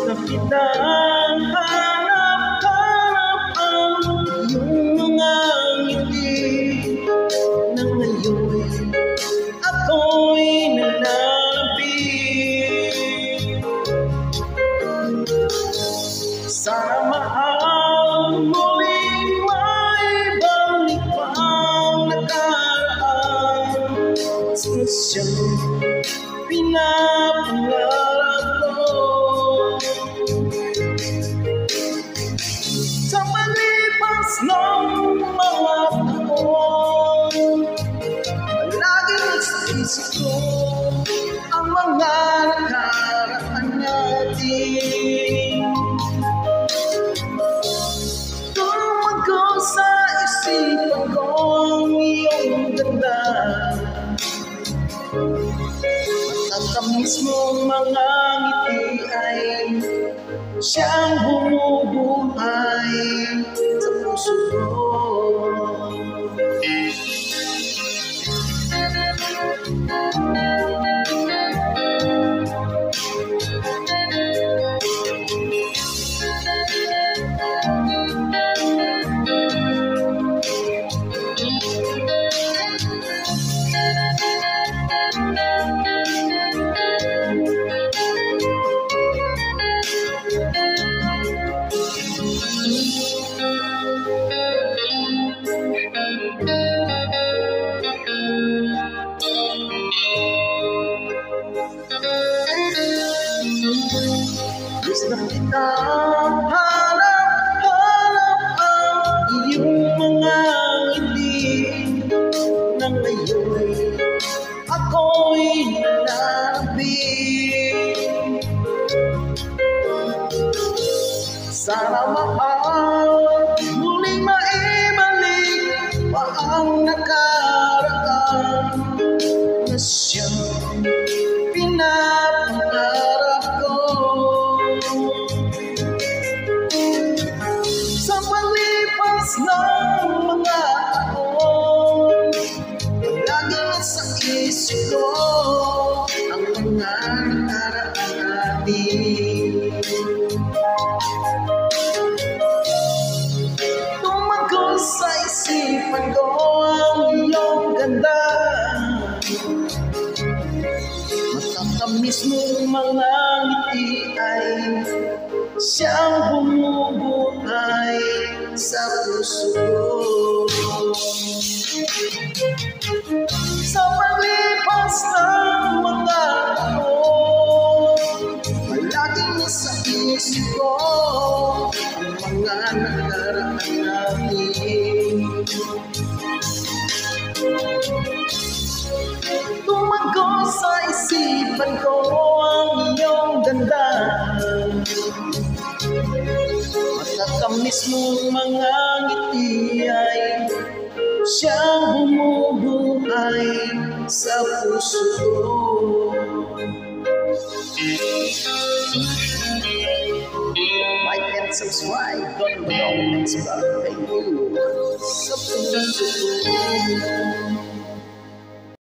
na kitang hanap-hanap ang iyong mga ngiti na ngayon ako'y nalalapit. Sana mahal muling maibalik pang nakaraan sa siyang pinapangarap ko. Sa palipas ng mga taon, laging naisip ko ang mga nakaraan natin. Tumago sa isipan ko ang iyong ganda, matamis mong mga ngiti ay siyang bumubuhay sa puso ko. Gusto kitang hanap-hanap ang iyong mga ngiti na ngayon ako'y nalalapit. Sana mahal muling maibalik pa ang nakaraan na siyang pinapangarap ko. Sa palipas ng mga taon, laging nasa isip ko ang mga nakaraan natin. Tumago sa isipan ko ang iyong ganda, matatamis mong mga ngiti ay siyang bumubuhay sa puso ko. Sa palipas ng mga taon, laging nasa isip ko ang mga nakaraan natin. Tumago sa isipan ko ang iyong ganda, matatamis mong mga ngiti ay siyang bumubuhay sa puso ko. Like and subscribe, don't forget to thank you sa puso ko.